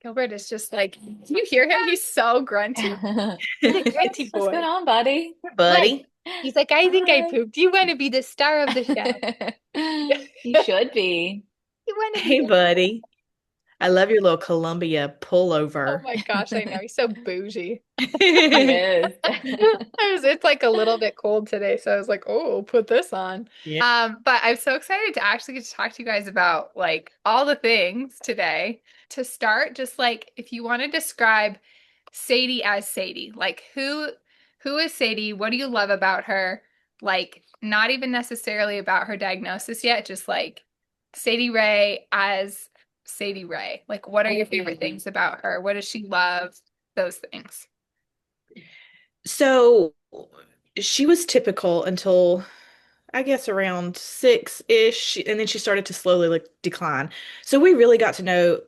Gilbert is just like, do you hear him? He's so grunty. He's a grunty What's going boy. on, buddy? Look, Buddy. he's like, I think I Hi. pooped. You want to be the star of the show. You should be. You want to be Hey, the buddy. star. I love your little Columbia Oh pullover. my gosh, I know. He's so bougie. He is. It's like a little bit cold today, so I was like, oh, put this on. Yeah. But I'm so excited to actually get to talk to you guys about like all the things today. To start, just like if you want to describe Sadie as Sadie, like who is Sadie? What do you love about her? Like not even necessarily about her diagnosis yet, just like Sadie Rae as Sadie Rae. Like what are your favorite things about her? What does she love? Those things. So she was typical until I guess around six-ish, and then she started to slowly like decline. So we really got to know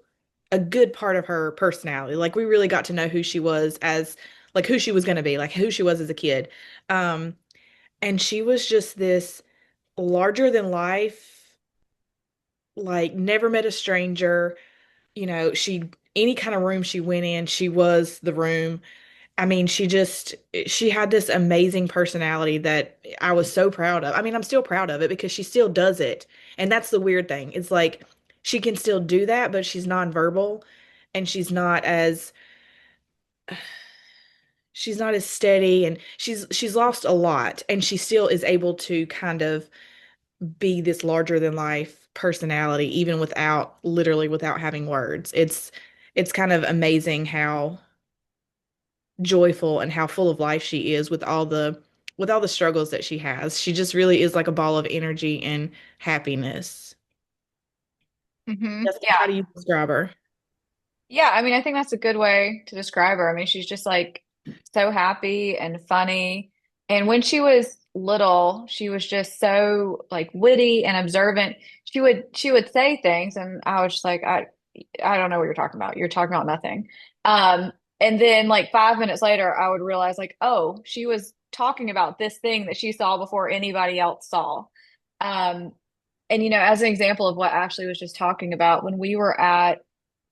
a good part of her personality. Like we really got to know who she was as like who she was going to be, like who she was as a kid. Um, and she was just this larger than life, like never met a stranger. She any kind of room she went in, she was the room. I mean, she had this amazing personality that I was so proud of. I mean, I'm still proud of it because she still does it. And that's the weird thing. It's like she can still do that, but she's nonverbal and she's not as steady, and she's lost a lot, and she still is able to kind of be this larger than life personality even without literally without having words. It's kind of amazing how joyful and how full of life she is with all the struggles that she has. She just really is like a ball of energy and happiness. Hmm. Jessica, how Yeah. do you describe her? Yeah, I mean, I think that's a good way to describe her. I mean, she's just like so happy and funny. And when she was little, she was just so like witty and observant. She would say things and I was just like, I don't know what you're talking about. You're talking about nothing. Um, and then like 5 minutes later, I would realize like, oh, she was talking about this thing that she saw before anybody else saw. Um, and as an example of what Ashley was just talking about, when we were at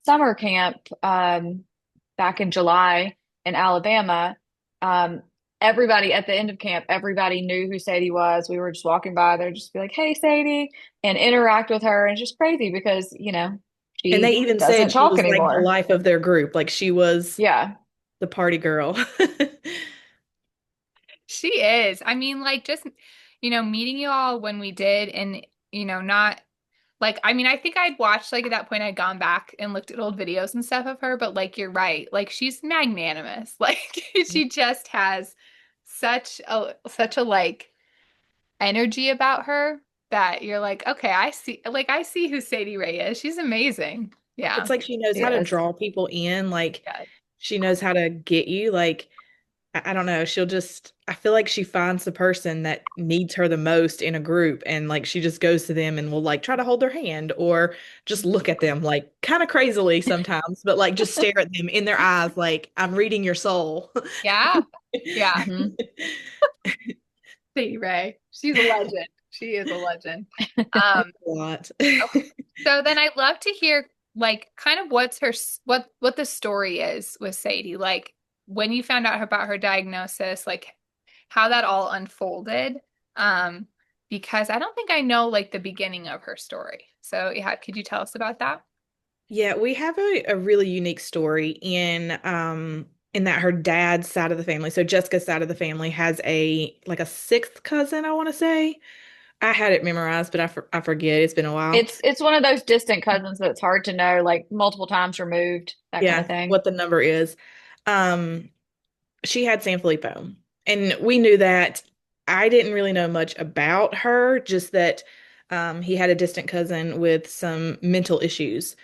summer camp back in July in Alabama, um, everybody at the end of camp, everybody knew who Sadie was. We were just walking by there, just be like, "Hey, Sadie," and interact with her. And it's just crazy because And they she even doesn't said she talk was like the anymore. life of their group, like she was Yeah. the party girl. She is. I mean, like just, meeting you all when we did and, not like, I mean, I think I'd watched like at that point I'd gone back and looked at old videos and stuff of her, but like you're right. Like she's magnanimous. Like she just has such a like energy about her that you're like, okay, I see who Sadie Ray is. She's amazing. It's Yeah. like she knows She how to is. draw people in, like Yeah. she knows how to get you. Like I don't know, I feel like she finds the person that needs her the most in a group, and like she just goes to them and will like try to hold their hand or just look at them like kind of crazily sometimes, but like just stare at them in their eyes like I'm reading your soul. Yeah. Yeah. Hmm. Sadie Ray. She's a legend. She is a legend. Um, A lot. okay. So then I'd love to hear like kind of what the story is with Sadie. Like when you found out about her diagnosis, like how that all unfolded. Um, because I don't think I know like the beginning of her story. So yeah, could you tell us about that? Yeah, we have a really unique story in that her dad's side of the family, so Jessica's side of the family has a like a sixth cousin, I want to say. I had it memorized, but I forget. It's been a while. It's one of those distant cousins that's hard to know, like multiple times removed, that kind of Yeah, thing. what the number is. Um, she had Sanfilippo, and we knew that. I didn't really know much about her, just that he had a distant cousin with some mental issues.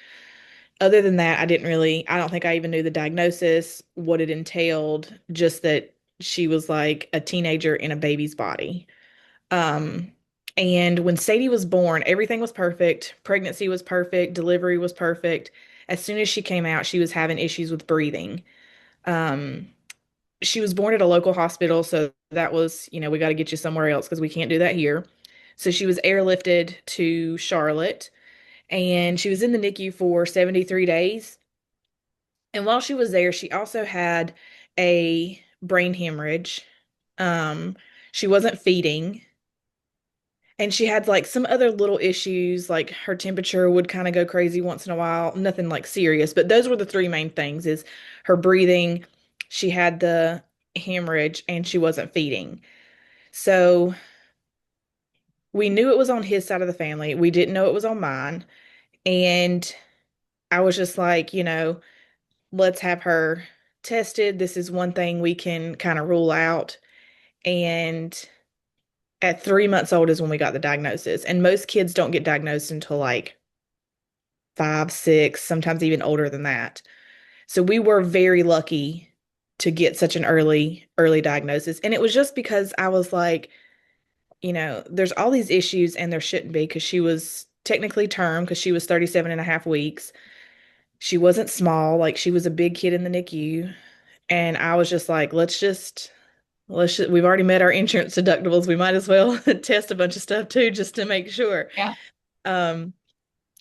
Other than that, I don't think I even knew the diagnosis, what it entailed, just that she was like a teenager in a baby's body. Um, and when Sadie was born, everything was perfect. Pregnancy was perfect. Delivery was perfect. As soon as she came out, she was having issues with breathing. Um, she was born at a local hospital, so that was, we got to get you somewhere else because we can't do that here. So she was airlifted to Charlotte, and she was in the NICU for 73 days. And while she was there, she also had a brain hemorrhage. Um, she wasn't feeding. And she had like some other little issues, like her temperature would kind of go crazy once in a while. Nothing like serious, but those were the three main things is her breathing, she had the hemorrhage, and she wasn't feeding. So we knew it was on his side of the family. We didn't know it was on mine. And I was just like, let's have her tested. This is one thing we can kind of rule out. And at 3 months old is when we got the diagnosis. And most kids don't get diagnosed until like 5, 6, sometimes even older than that. So we were very lucky to get such an early diagnosis. And it was just because I was like, there's all these issues and there shouldn't be because she was technically term because she was 37 and a half weeks. She wasn't small, like she was a big kid in the NICU. And I was just like, we've already met our insurance deductibles. We might as well test a bunch of stuff too, just to make sure. Yeah. Um,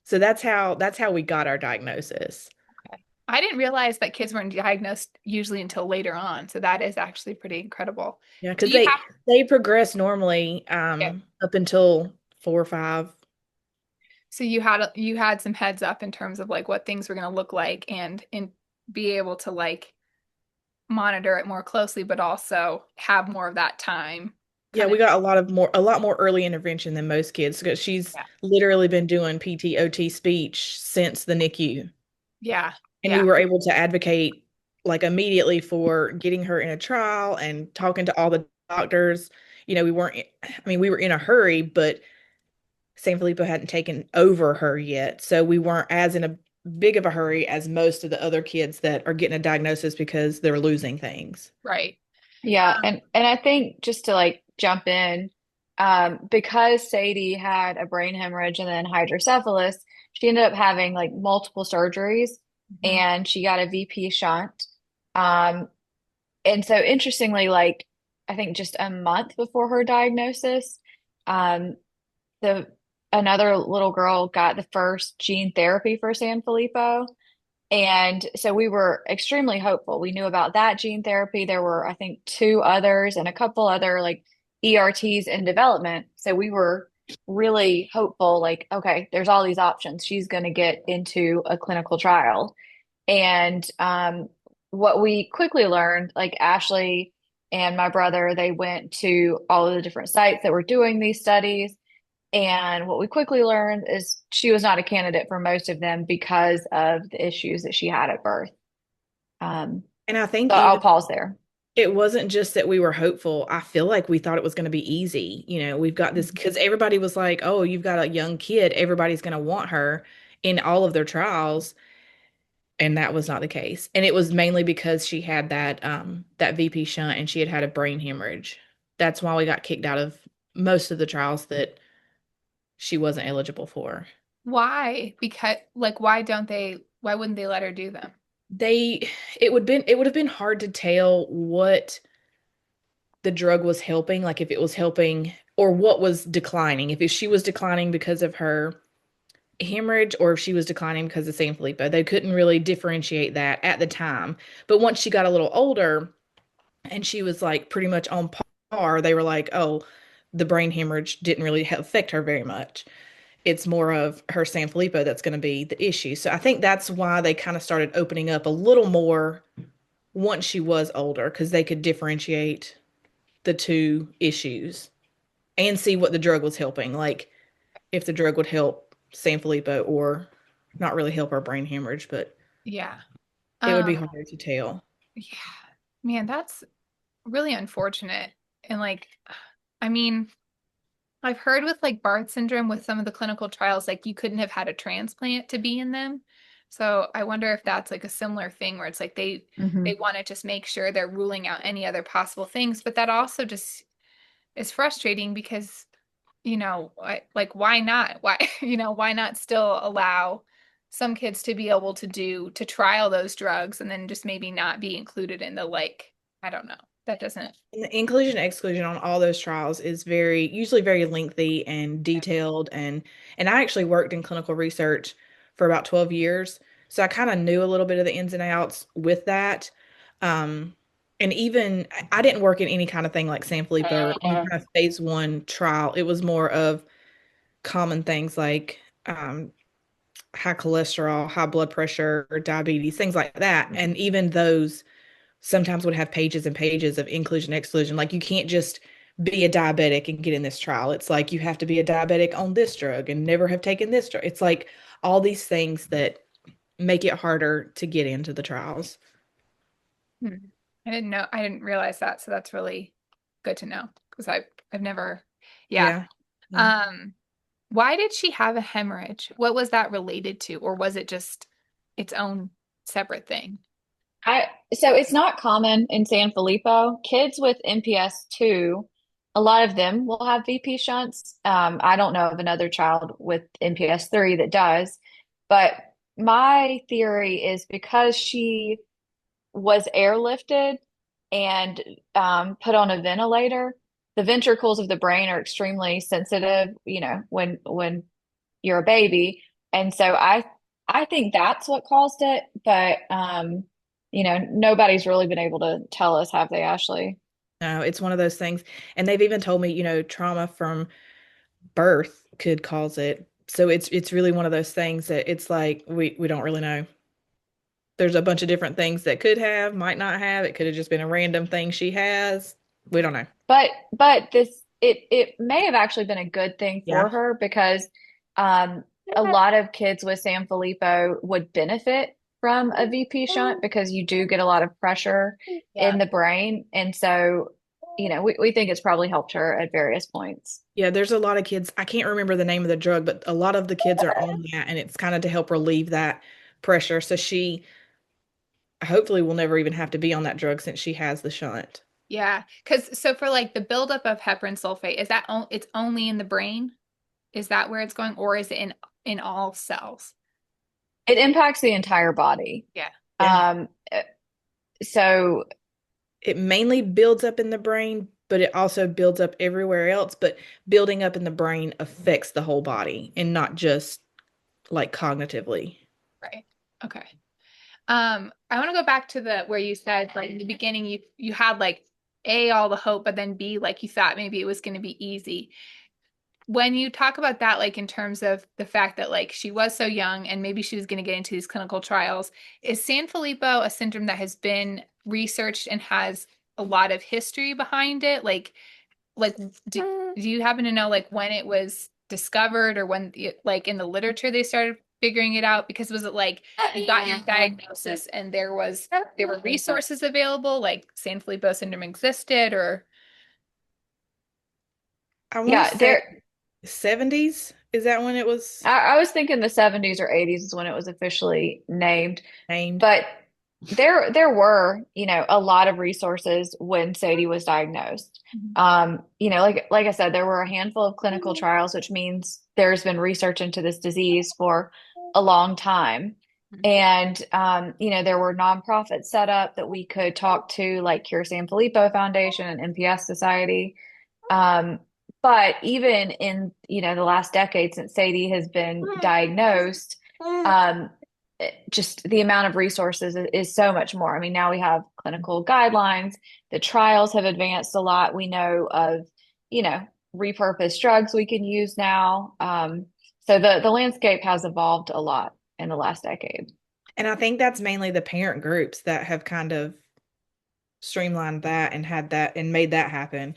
so that's how we got our diagnosis. Okay. I didn't realize that kids weren't diagnosed usually until later on. So that is actually pretty incredible. Yeah, Do because you they progress normally have, up until 4 or 5. so you had some heads up in terms of like what things were going to look like and be able to like monitor it more closely, but also have more of that time Yeah, kind of. we got a lot more early intervention than most kids because she's Yeah. literally been doing PT, speech since the NICU. Yeah. And we Yeah. were able to advocate like immediately for getting her in a trial and talking to all the doctors. We weren't, I mean, we were in a hurry, but Sanfilippo hadn't taken over her yet. So we weren't as in a big of a hurry as most of the other kids that are getting a diagnosis because they're losing things. Right. Yeah, and I think just to like jump in, because Sadie had a brain hemorrhage and then hydrocephalus, she ended up having like multiple surgeries Mhm. and she got a VP shunt. Um, and so interestingly, like I think just a month before her diagnosis, um, the another little girl got the first gene therapy for Sanfilippo. And so we were extremely hopeful. We knew about that gene therapy. There were, I think, two others and a couple other like ERTs in development. So we were really hopeful, like, okay, there's all these options. She's going to get into a clinical trial. And what we quickly learned, like Ashley and my brother, they went to all of the different sites that were doing these studies. And what we quickly learned is she was not a candidate for most of them because of the issues that she had at birth. Um, And I think so I'll even pause there. it wasn't just that we were hopeful. I feel like we thought it was going to be easy. We've got this Mhm. because everybody was like, oh, you've got a young kid. Everybody's going to want her in all of their trials. And that was not the case. And it was mainly because she had that VP shunt and she had had a brain hemorrhage. That's why we got kicked out of most of the trials that she wasn't eligible for. Why? Because like why wouldn't they let her do them? They it would have been hard to tell what the drug was helping, like if it was helping or what was declining. If she was declining because of her hemorrhage or if she was declining because of Sanfilippo. They couldn't really differentiate that at the time. But once she got a little older and she was like pretty much on par, they were like, oh, the brain hemorrhage didn't really affect her very much. It's more of her Sanfilippo that's going to be the issue. So I think that's why they kind of started opening up a little more once she was older because they could differentiate the two issues and see what the drug was helping. Like if the drug would help Sanfilippo or not really help our brain hemorrhage, but Yeah. it would be Um, harder to tell. yeah. Man, that's really unfortunate. And like, I mean, I've heard with like Barth syndrome with some of the clinical trials, like you couldn't have had a transplant to be in them. So I wonder if that's like a similar thing where it's like they Hmm. want to just make sure they're ruling out any other possible things, but that also just is frustrating because like why not? Why why not still allow some kids to be able to trial those drugs and then just maybe not be included in the like I don't know. That doesn't. And the inclusion and exclusion on all those trials is usually very lengthy and detailed and I actually worked in clinical research for about 12 years. So I kind of knew a little bit of the ins and outs with that. Um, and even I didn't work in any kind of thing like Sanfilippo or any kind of phase one trial. It was more of common things like high cholesterol, high blood pressure, or diabetes, things like that. And even those sometimes would have pages and pages of inclusion, exclusion. Like you can't just be a diabetic and get in this trial. It's like you have to be a diabetic on this drug and never have taken this drug. It's like all these things that make it harder to get into the trials. Hmm. I didn't know. I didn't realize that. So that's really good to know because I've never, yeah. Yeah. Yeah. Um, why did she have a hemorrhage? What was that related to, or was it just its own separate thing? So it's not common in Sanfilippo. Kids with MPS 2, a lot of them will have VP shunts. I don't know of another child with MPS 3 that does, but my theory is because she was airlifted and put on a ventilator, the ventricles of the brain are extremely sensitive, when you're a baby. And so I think that's what caused it, but nobody's really been able to tell us, have they, Ashley? No, it's one of those things. And they've even told me, trauma from birth could cause it. So it's really one of those things that it's like we don't really know. There's a bunch of different things that could have, might not have. It could have just been a random thing she has. We don't know. But it may have actually been a good thing for Yeah. her because um, a lot of kids with Sanfilippo would benefit from a VP shunt because you do get a lot of pressure in Yeah. the brain. And so, we think it's probably helped her at various points. Yeah, there's a lot of kids. I can't remember the name of the drug, but a lot of the kids are on that, and it's kind of to help relieve that pressure. So she hopefully will never even have to be on that drug since she has the shunt. Yeah. Because so for like the buildup of heparan sulfate, is that it's only in the brain? Is that where it's going, or is it in all cells? It impacts the entire body. Yeah. Yeah. Um, so It mainly builds up in the brain, but it also builds up everywhere else. But building up in the brain affects the whole body and not just like cognitively. Right. Okay. I want to go back to the where you said like in the beginning you had like A, all the hope, but then B, like you thought maybe it was going to be easy. When you talk about that, like in terms of the fact that like she was so young and maybe she was going to get into these clinical trials, is Sanfilippo a syndrome that has been researched and has a lot of history behind it? Like do you happen to know like when it was discovered or when like in the literature they started figuring it out? Because was it like you got your diagnosis and there were resources available, like Sanfilippo syndrome existed, or I want to yeah, say there 70s. Is that when it was I was thinking the 70s or 80s is when it was officially named. named? But there were, a lot of resources when Sadie was diagnosed. Like I said, there were a handful of clinical trials, which means there's been research into this disease for a long time. And there were nonprofits set up that we could talk to, like Cure Sanfilippo Foundation and NPS Society. Um, but even in, the last decade since Sadie has been diagnosed, um, just the amount of resources is so much more. I mean, now we have clinical guidelines. The trials have advanced a lot. We know of, repurposed drugs we can use now. So the landscape has evolved a lot in the last decade. And I think that's mainly the parent groups that have kind of streamlined that and had that and made that happen.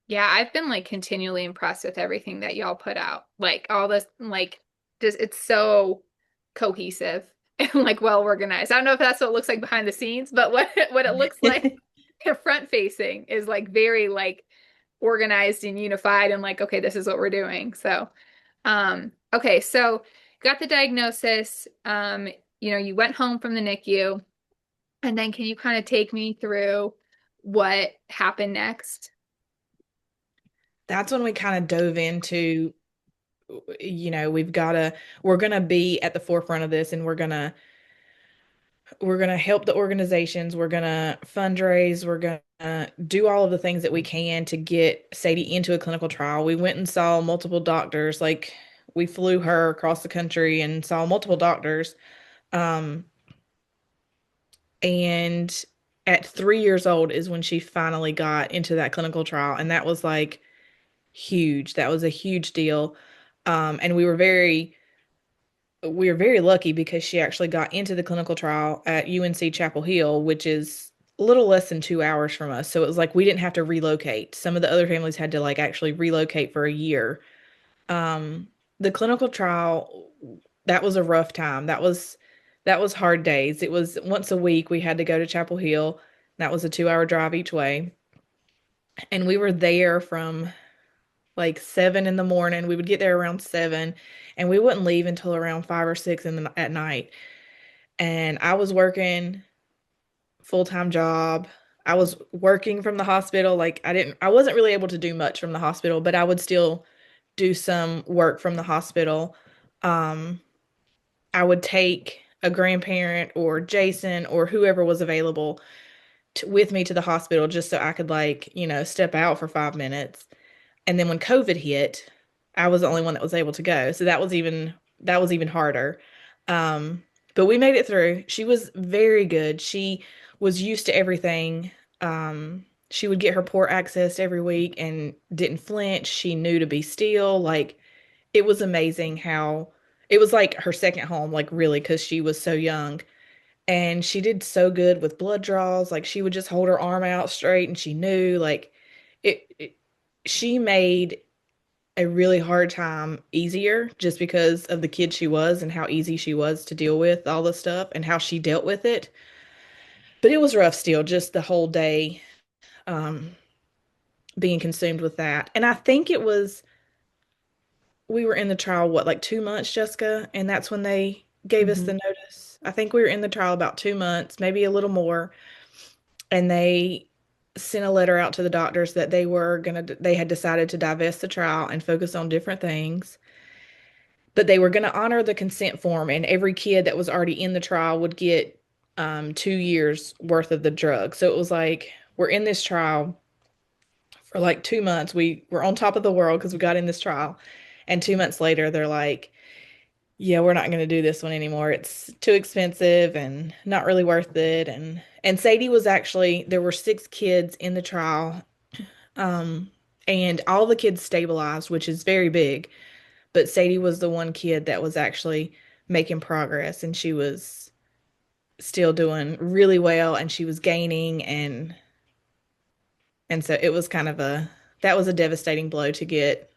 yeah, I've been like continually impressed with everything that y'all put out. Like all this, like just it's so cohesive and like well organized. I don't know if that's what it looks like behind the scenes, but what it looks like front facing is like very like organized and unified and like, okay, this is what we're doing. So, okay, so got the diagnosis. You went home from the NICU, and then can you kind of take me through what happened next? That's when we kind of dove into, we're gonna be at the forefront of this and we're gonna help the organizations, we're gonna fundraise, we're gonna do all of the things that we can to get Sadie into a clinical trial. We went and saw multiple doctors, like We flew her across the country and saw multiple doctors. Um, and at 3 years old is when she finally got into that clinical trial. And that was like huge. That was a huge deal. And we were very lucky because she actually got into the clinical trial at UNC Chapel Hill, which is a little less than 2 hours from us. So it was like we didn't have to relocate. Some of the other families had to like actually relocate for a year. Um, the clinical trial, that was a rough time. That was hard days. It was once a week we had to go to Chapel Hill. That was a 2 hour drive each way. And we were there from like 7 in the morning. We would get there around 7 and we wouldn't leave until around 5 or 6 at night. And I was working full-time job. I was working from the hospital. Like I wasn't really able to do much from the hospital, but I would still do some work from the hospital. Um, I would take a grandparent or Jason or whoever was available with me to the hospital just so I could like, step out for 5 minutes. And then when COVID hit, I was the only one that was able to go. So that was even harder. Um, but we made it through. She was very good. She was used to everything. She would get her port accessed every week and didn't flinch. She knew to be still. Like it was amazing how it was like her second home, like really, because she was so young. And she did so good with blood draws. Like she would just hold her arm out straight and she knew like it she made a really hard time easier just because of the kid she was and how easy she was to deal with all the stuff and how she dealt with it. But it was rough still, just the whole day um, being consumed with that. And I think we were in the trial, what, like 2 months, Jessica? And that's when they gave us the Mhm. notice. I think we were in the trial about 2 months, maybe a little more. And they sent a letter out to the doctors that they had decided to divest the trial and focus on different things. But they were going to honor the consent form, and every kid that was already in the trial would get 2 years worth of the drug. So it was like we're in this trial for like 2 months. We were on top of the world because we got in this trial, and 2 months later, they're like, "Yeah, we're not going to do this one anymore. It's too expensive and not really worth it." And Sadie was actually there were 6 kids in the trial, um, and all the kids stabilized, which is very big. But Sadie was the one kid that was actually making progress and she was still doing really well and she was gaining and so it was kind of a that was a devastating blow to get,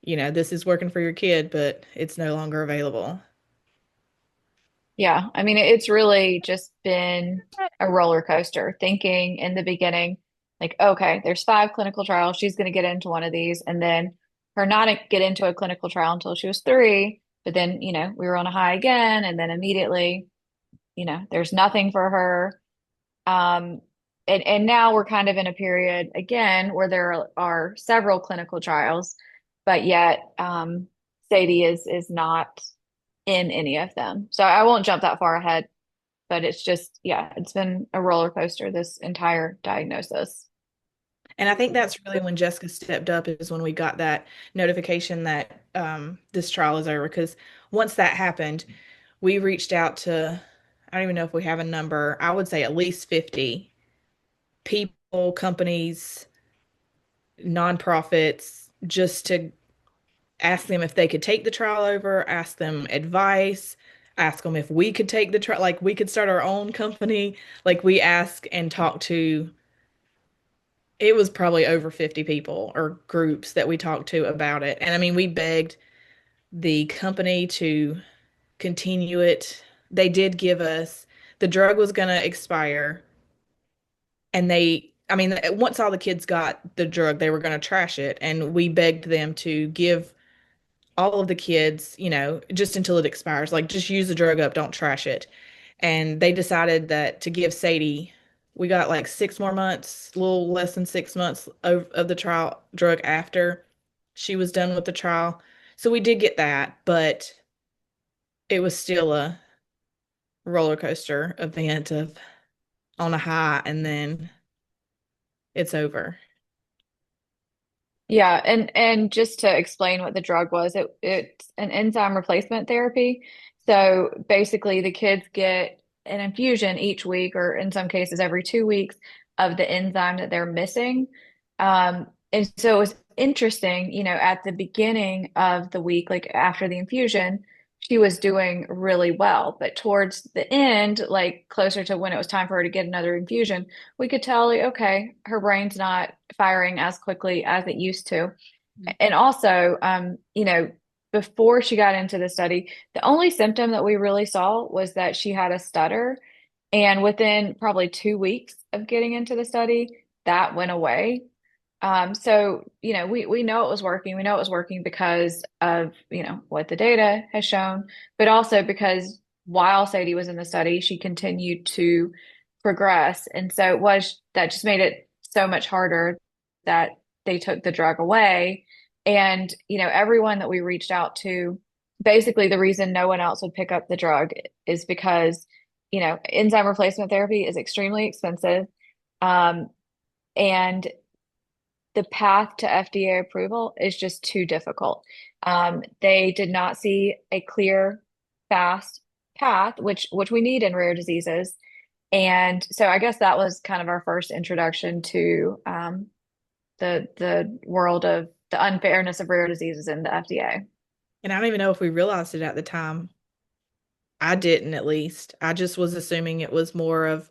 this is working for your kid, but it's no longer available. Yeah, I mean, it's really just been a roller coaster. Thinking in the beginning, like, okay, there's 5 clinical trials. She's going to get into one of these, and then her not get into a clinical trial until she was 3. But then, we were on a high again, and then immediately, there's nothing for her. Um, and now we're kind of in a period again where there are several clinical trials, but yet Sadie is not in any of them. So I won't jump that far ahead, but it's just, yeah, it's been a roller coaster, this entire diagnosis. And I think that's really when Jessica stepped up is when we got that notification that this trial is over. Because once that happened, we reached out to, I don't even know if we have a number, I would say at least 50 people, companies, nonprofits, just to ask them if they could take the trial over, ask them advice, ask them if we could take the trial, like we could start our own company. Like we ask and talk to, it was probably over 50 people or groups that we talked to about it. And I mean, we begged the company to continue it. They did give us, the drug was going to expire. And I mean, once all the kids got the drug, they were going to trash it. And we begged them to give all of the kids, just until it expires. Like, just use the drug up, don't trash it. And they decided that to give Sadie, we got like 6 more months, a little less than 6 months of the trial drug after she was done with the trial. So we did get that, but it was still a roller coaster event of on a high and then it's over. Yeah, and just to explain what the drug was, it's an enzyme replacement therapy. So basically, the kids get an infusion each week, or in some cases every 2 weeks, of the enzyme that they're missing. And so it was interesting, at the beginning of the week, like after the infusion, she was doing really well. But towards the end, like closer to when it was time for her to get another infusion, we could tell, like, okay, her brain's not firing as quickly as it used to. And also, before she got into the study, the only symptom that we really saw was that she had a stutter. And within probably 2 weeks of getting into the study, that went away. So, we know it was working. We know it was working because of, what the data has shown, but also because while Sadie was in the study, she continued to progress. And so that just made it so much harder that they took the drug away. And, everyone that we reached out to, basically the reason no one else would pick up the drug is because, enzyme replacement therapy is extremely expensive. Um, and the path to FDA approval is just too difficult. They did not see a clear, fast path, which we need in rare diseases. And so I guess that was kind of our first introduction to the world of the unfairness of rare diseases in the FDA. And I don't even know if we realized it at the time. I didn't, at least. I just was assuming it was more of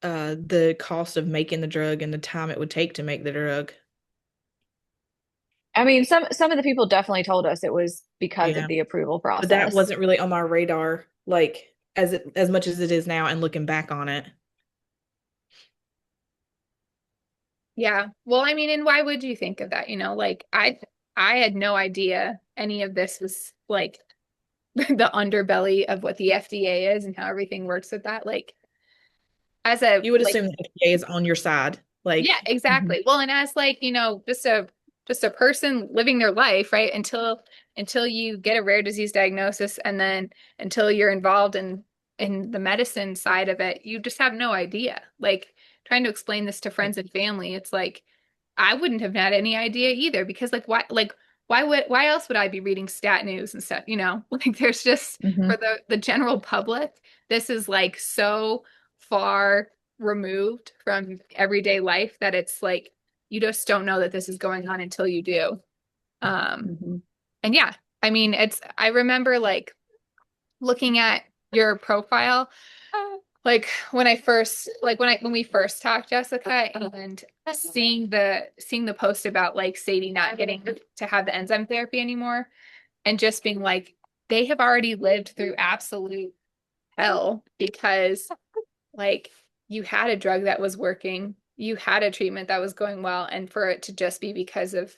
the cost of making the drug and the time it would take to make the drug. I mean, some of the people definitely told us it was because of Yeah. the approval But that process. wasn't really on my radar, like as much as it is now and looking back on it. Yeah. Well, I mean, and why would you think of that? Like I had no idea any of this was like the underbelly of what the FDA is and how everything works with that. Like as a You would like assume the FDA is on your side. yeah, Like, mhm. exactly. Well, and as like, just a person living their life, right? Until you get a rare disease diagnosis and then until you're involved in the medicine side of it, you just have no idea. Like trying to explain this to friends and family, it's like I wouldn't have had any idea either because why else would I be reading stat news and stuff, Like there's just for Hmm. the general public, this is like so far removed from everyday life that it's like you just don't know that this is going on until you do. Um Hmm. and yeah, I mean I remember like looking at your profile like when we first talked, Jessica, and seeing the post about like Sadie not getting to have the enzyme therapy anymore and just being like they have already lived through absolute hell because like you had a drug that was working, you had a treatment that was going well, and for it to just be because of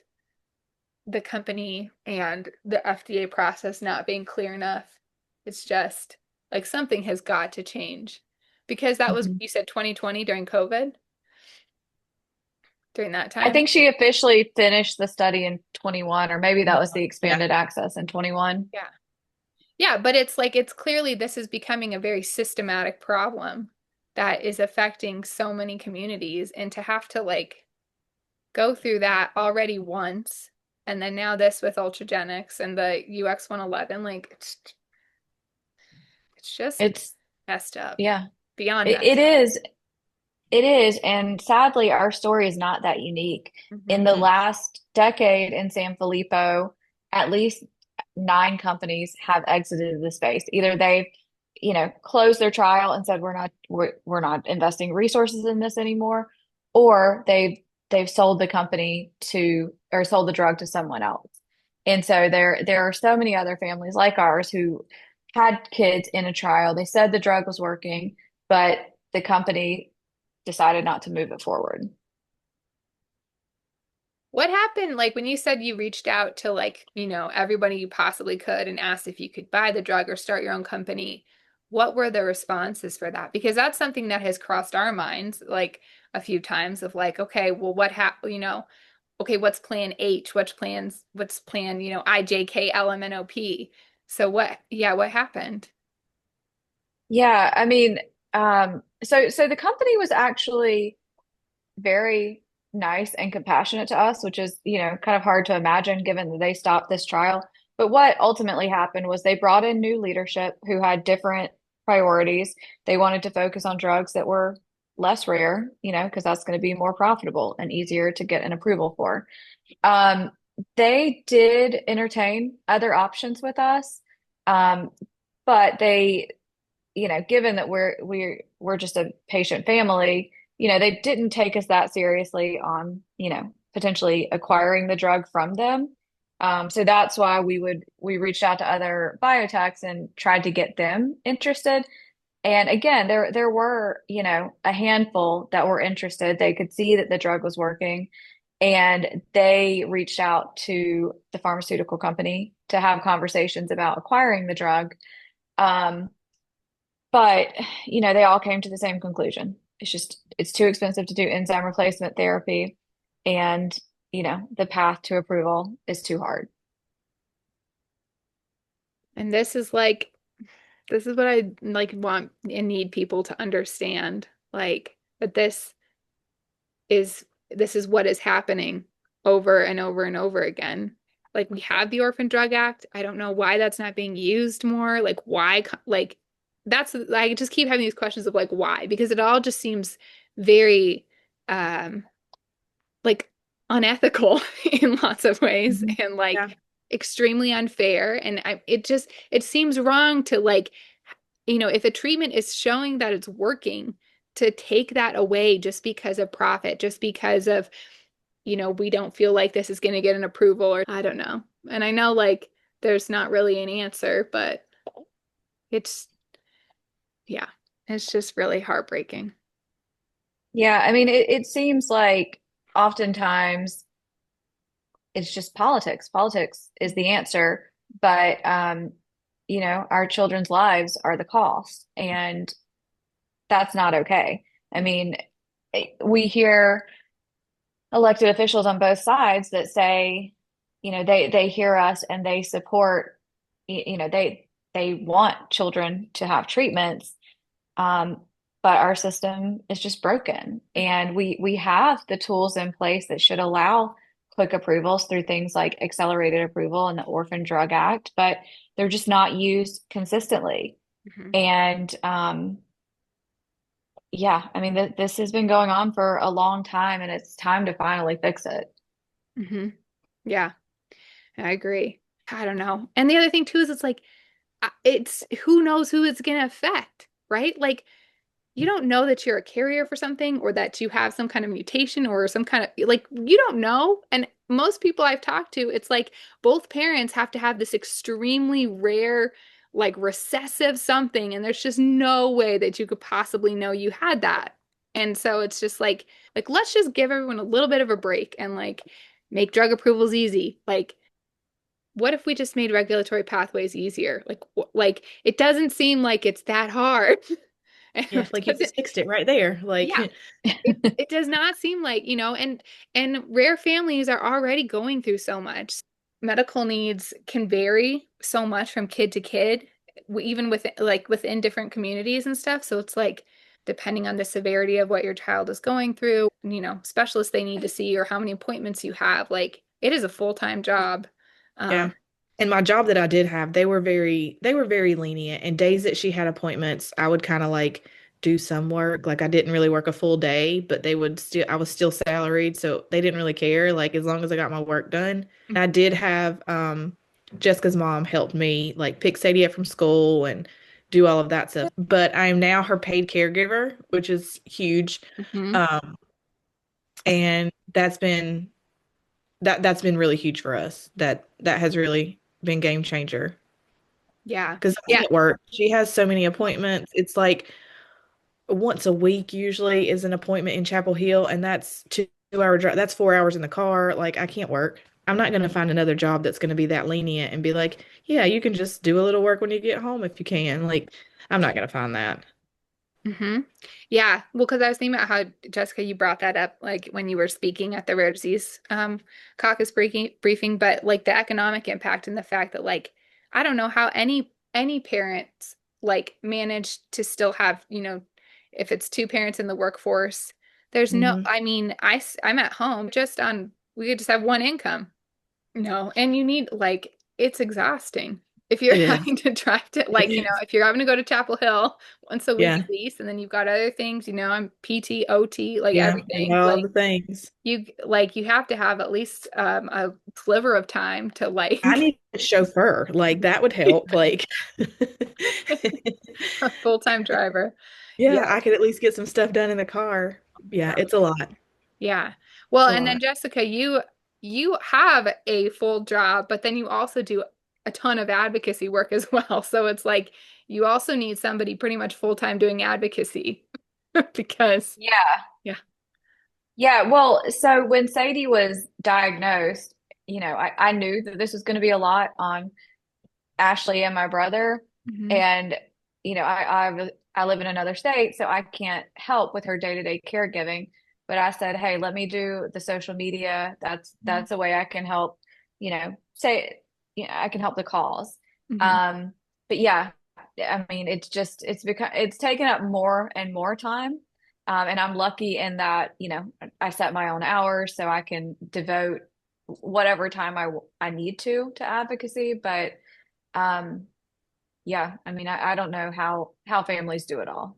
the company and the FDA process not being clear enough, it's just like something has got to change. Because that was, Hmm. you said 2020 during COVID, during that I time. think she officially finished the study in 21, or maybe that was the Yeah. expanded access in 21. Yeah. Yeah, but it's like it's clearly this is becoming a very systematic problem that is affecting so many communities and to have to like go through that already once and then now this with Ultragenics and the UX 111 like it's just It's messed up. Yeah, Beyond it messed up. is. It is. And sadly, our story is not that unique. In the Hmm. Mm-mm. last decade in Sanfilippo, at least 9 companies have exited the space. Either they've, closed their trial and said we're not investing resources in this anymore, or they've sold the company to or sold the drug to someone else. And so there are so many other families like ours who had kids in a trial. They said the drug was working, but the company decided not to move it forward. What happened like when you said you reached out to like, everybody you possibly could and asked if you could buy the drug or start your own company? What were the responses for that? Because that's something that has crossed our minds like a few times of like, okay, well, okay, what's plan H? What's plan, IJKLMNOP? So what happened? Yeah, I mean, so the company was actually very nice and compassionate to us, which is, kind of hard to imagine given that they stopped this trial. But what ultimately happened was they brought in new leadership who had different priorities. They wanted to focus on drugs that were less rare, because that's going to be more profitable and easier to get an approval for. Um, they did entertain other options with us, um, but given that we're just a patient family, they didn't take us that seriously on, potentially acquiring the drug from them. So that's why we reached out to other biotechs and tried to get them interested. And again, there were, a handful that were interested. They could see that the drug was working, and they reached out to the pharmaceutical company to have conversations about acquiring the drug. Um, but, they all came to the same conclusion. It's too expensive to do enzyme replacement therapy. And, the path to approval is too hard. And this is what I like want and need people to understand, like that this is what is happening over and over and over again. Like we have the Orphan Drug Act. I don't know why that's not being used more. Like why like that's I just keep having these questions of like why, because it all just seems very um like unethical in lots of ways Mhm. and Yeah. like extremely unfair. And it seems wrong to like, if a treatment is showing that it's working, to take that away just because of profit, just because of, we don't feel like this is going to get an approval, or I don't know. And I know like there's not really an answer, but it's, yeah, it's just really heartbreaking. Yeah, I mean, it seems like oftentimes it's just politics. Politics is the answer, but our children's lives are the cost, and that's not okay. I mean, we hear elected officials on both sides that say, they hear us and they support, they want children to have treatments. Um, but our system is just broken. And we have the tools in place that should allow quick approvals through things like accelerated approval and the Orphan Drug Act, but they're just not used consistently. Mhm. And yeah, I mean, this has been going on for a long time, and it's time to finally fix it. Hmm. Yeah, I agree. I don't know. And the other thing too is it's like it's who knows who it's going to affect, right? Like you don't know that you're a carrier for something or that you have some kind of mutation or some kind of like you don't know. And most people I've talked to, it's like both parents have to have this extremely rare, like recessive something, and there's just no way that you could possibly know you had that. And so it's just like let's just give everyone a little bit of a break and like make drug approvals easy. Like what if we just made regulatory pathways easier? Like it doesn't seem like it's that hard. And Yeah, it like you doesn't, just fixed it right there. Like, yeah, it does not seem like, and rare families are already going through so much. Medical needs can vary so much from kid to kid, even within different communities and stuff. So it's like depending on the severity of what your child is going through, specialists they need to see or how many appointments you have. Like it is a full-time job. yeah. Um, And my job that I did have, they were very lenient. And days that she had appointments, I would kind of like do some work. Like I didn't really work a full day, but I was still salaried, so they didn't really care, like as long as I got my work done. And I did have Jessica's mom helped me like pick Sadie up from school and do all of that stuff. But I am now her paid caregiver, which is huge. mhm. Um, and that's been really huge for us. That has really been game changer Yeah. because I Yeah. can't work. She has so many appointments. It's like once a week usually is an appointment in Chapel Hill, and that's 2 hour drive. That's 4 hours in the car. Like I can't work. I'm not going to find another job that's going to be that lenient and be like, yeah, you can just do a little work when you get home if you can. Like I'm not going to find that. Hmm. Yeah. Well, because I was thinking about how, Jessica, you brought that up like when you were speaking at the rare disease caucus briefing, but like the economic impact and the fact that like I don't know how any parents like manage to still have, if it's two parents in the workforce, There's no, Hmm. I mean, I'm at home just on, we could just have one income. No, and you need like it's exhausting. If you're It is. having to drive to It like, is. if you're having to go to Chapel Hill once a week Yeah. at least, and then you've got other things, I'm PT, OT, like Yeah. I everything. got all Like the things. you have to have at least a sliver of time to I like need a chauffeur. Like that would help. Like a full-time driver. yeah, Yeah. I could at least get some stuff done in the car. Yeah, it's a lot. Yeah. It's Well, a and then lot. Jessica, you have a full job, but then you also do a ton of advocacy work as well. So it's like you also need somebody pretty much full-time doing advocacy because Yeah. yeah. Yeah, well, so when Sadie was diagnosed, I knew that this was going to be a lot on Ashley and my brother. Hmm. And, I live in another state, so I can't help with her day-to-day caregiving. But I said, hey, let me do the social media. That's a way I can help, say, I can help the cause. Hmm. Um, but yeah, I mean, it's taken up more and more time. And I'm lucky in that, I set my own hours so I can devote whatever time I need to advocacy. But um, yeah, I mean, I don't know how families do it all.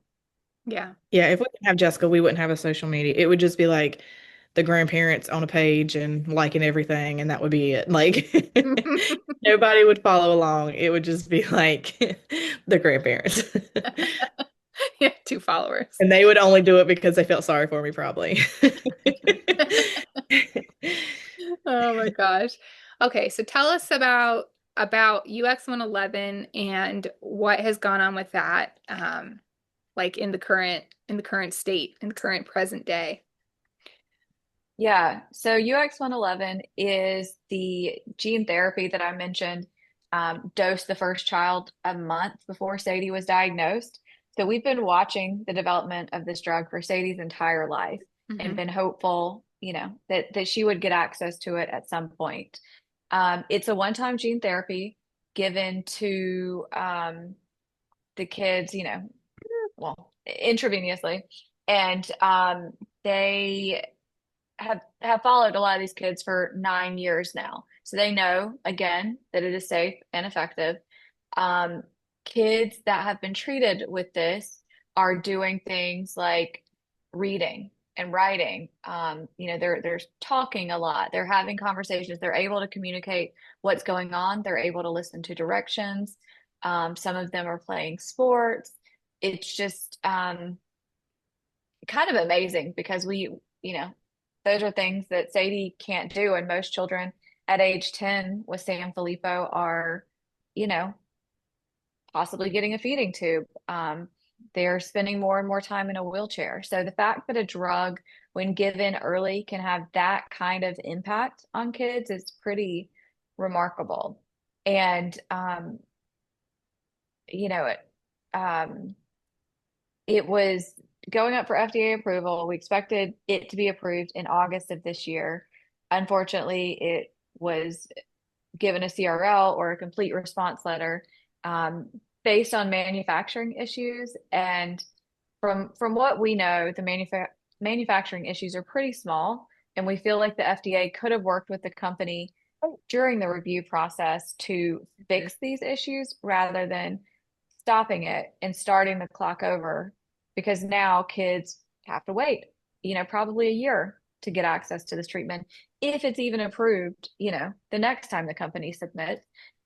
Yeah. Yeah, if we didn't have Jessica, we wouldn't have a social media. It would just be like the grandparents on a page and liking everything, and that would be it. Like nobody would follow along. It would just be like the grandparents. Yeah, two followers. And they would only do it because they felt sorry for me, probably. Oh my gosh. Okay, so tell us about UX 111 and what has gone on with that, like in the current state, in the current present day. Yeah. So UX 111 is the gene therapy that I mentioned, dosed the first child a month before Sadie was diagnosed. So we've been watching the development of this drug for Sadie's entire life and Hmm. been hopeful, that she would get access to it at some point. It's a one-time gene therapy given to the kids, well, intravenously. And they have followed a lot of these kids for 9 years now. So they know again that it is safe and effective. Um, Kids that have been treated with this are doing things like reading and writing. They're talking a lot. They're having conversations. They're able to communicate what's going on. They're able to listen to directions. Some of them are playing sports. It's just kind of amazing because those are things that Sadie can't do. And most children at age 10 with Sanfilippo are, you know, possibly getting a feeding tube. They're spending more and more time in a wheelchair. So the fact that a drug, when given early, can have that kind of impact on kids is pretty remarkable. And, you know, it, um, it was going up for FDA approval. We expected it to be approved in August of this year. Unfortunately, it was given a CRL or a complete response letter um, based on manufacturing issues. And from what we know, the manufacturing issues are pretty small, and we feel like the FDA could have worked with the company during the review process to fix these issues rather than stopping it and starting the clock over because now kids have to wait, probably a year to get access to this treatment if it's even approved, the next time the company submits.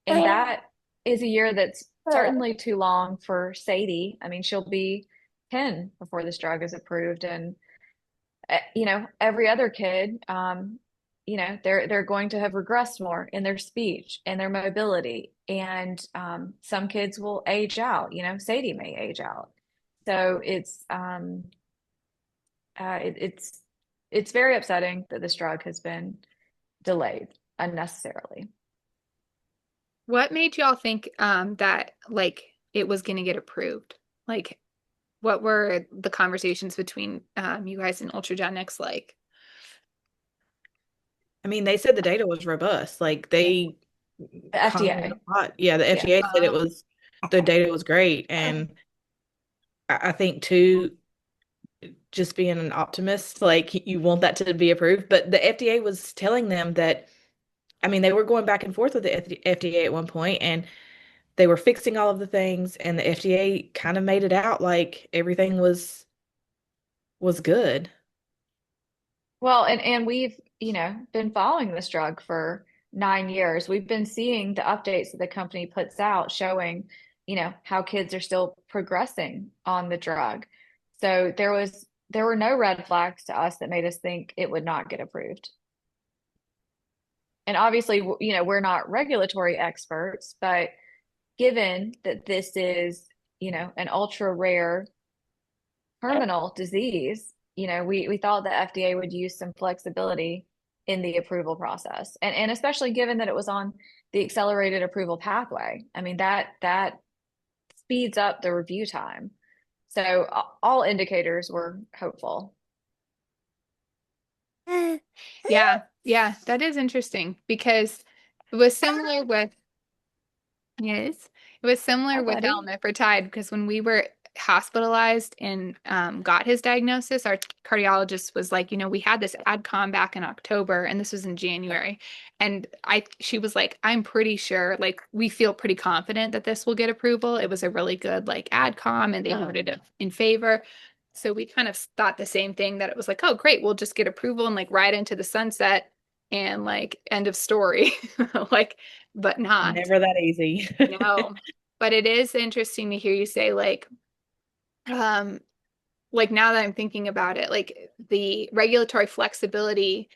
And that is a year that's certainly too long for Sadie. I mean, she'll be 10 before this drug is approved. And, every other kid, they're going to have regressed more in their speech and their mobility. And some kids will age out, Sadie may age out. So it's very upsetting that this drug has been delayed unnecessarily. What made y'all think that like it was going to get approved? Like what were the conversations between you guys and Ultragenics like? I mean, they said the data was robust. Like they The commented FDA. a lot. Yeah, the Yeah. FDA said the data was great. And I think too, just being an optimist, like you want that to be approved. But the FDA was telling them that, I mean, they were going back and forth with the FDA at one point, and they were fixing all of the things, and the FDA kind of made it out like everything was good. Well, and we've, been following this drug for 9 years. We've been seeing the updates that the company puts out showing, how kids are still progressing on the drug. So there were no red flags to us that made us think it would not get approved. And obviously, we're not regulatory experts, but given that this is, an ultra rare terminal disease, we thought the FDA would use some flexibility in the approval process. And especially given that it was on the accelerated approval pathway. I mean, that speeds up the review time. So all indicators were hopeful. Yeah, yeah, that is interesting because it was similar with, yes, it was Hi, similar with buddy. Almifrotide because when we were hospitalized and got his diagnosis, our cardiologist was like, we had this AdCom back in October and this was in January. And she was like, I'm pretty sure, like, we feel pretty confident that this will get approval. It was a really good like AdCom and they voted it in favor. So we kind of thought the same thing that it was like, oh, great, we'll just get approval and like ride into the sunset and like end of story. Like, but not. Never that easy. No. But it is interesting to hear you say um like now that I'm thinking about it, like the regulatory flexibility,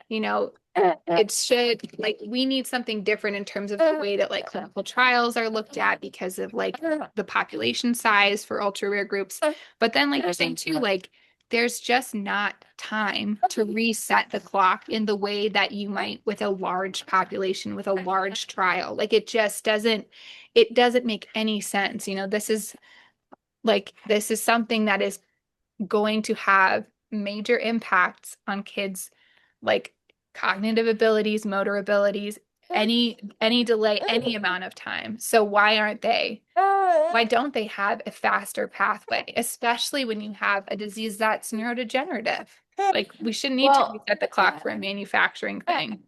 you know, it should like we need something different in terms of the way that like clinical trials are looked at because of like the population size for ultra rare groups. But then like you're saying too, like there's just not time to reset the clock in the way that you might with a large population with a large trial. Like it doesn't make any sense. This is something that is going to have major impacts on kids like cognitive abilities, motor abilities, any delay, any amount of time. So why don't they have a faster pathway, especially when you have a disease that's neurodegenerative? Like we shouldn't need to Well, reset the clock for a manufacturing thing.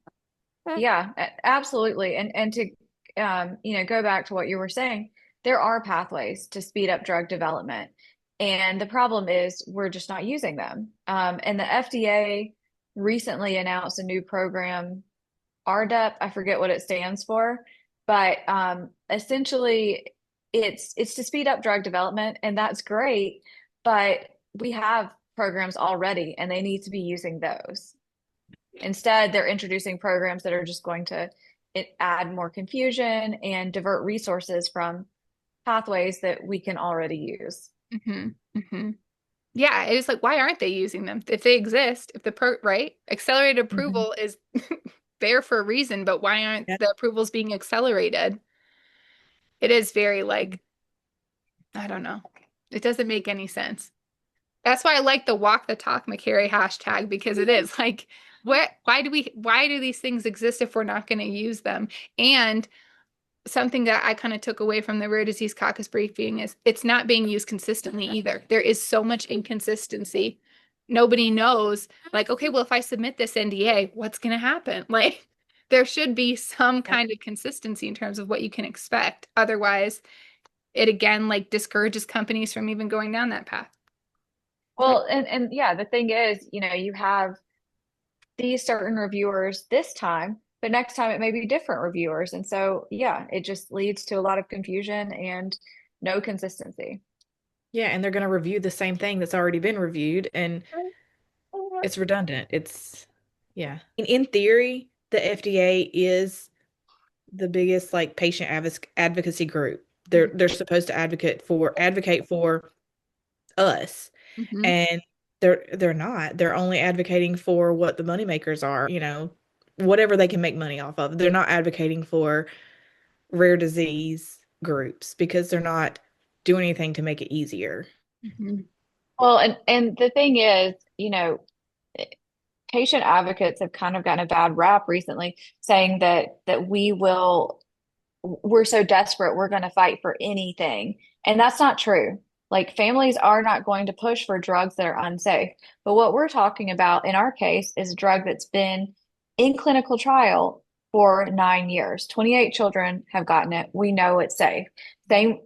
yeah, absolutely. And to go back to what you were saying, there are pathways to speed up drug development. And the problem is we're just not using them. And the FDA recently announced a new program, RDEP, I forget what it stands for, but essentially it's to speed up drug development, and that's great, but we have programs already and they need to be using those. Instead, they're introducing programs that are just going to add more confusion and divert resources from pathways that we can already use. Hmm. Hmm. Yeah, it is like, why aren't they using them? If they exist, if right? Accelerated Mhm. approval is there for a reason, but why aren't Yeah. the approvals being accelerated? It is very like, I don't know. It doesn't make any sense. That's why I like the walk the talk McCary hashtag because it is like, why do these things exist if we're not going to use them? And something that I kind of took away from the rare disease caucus briefing is it's not being used consistently either. There is so much inconsistency. Nobody knows, like, okay, well, if I submit this NDA, what's going to happen? Like, there should be some Yep. kind of consistency in terms of what you can expect. Otherwise, it again, like, discourages companies from even going down that path. Well, and yeah, the thing is, you have these certain reviewers this time, but next time it may be different reviewers. And so, yeah, it just leads to a lot of confusion and no consistency. Yeah, and they're going to review the same thing that's already been reviewed, and it's redundant. Yeah. In theory, the FDA is the biggest like patient advocacy group. They're supposed to advocate for us, Mm-hmm. and they're not. They're only advocating for what the moneymakers are, whatever they can make money off of. They're not advocating for rare disease groups because they're not doing anything to make it easier. Mm-hmm. Well, and the thing is, patient advocates have kind of gotten a bad rap recently, saying that we're so desperate, we're going to fight for anything. And that's not true. Like families are not going to push for drugs that are unsafe. But what we're talking about in our case is a drug that's been in clinical trial for 9 years. 28 children have gotten it. We know it's safe.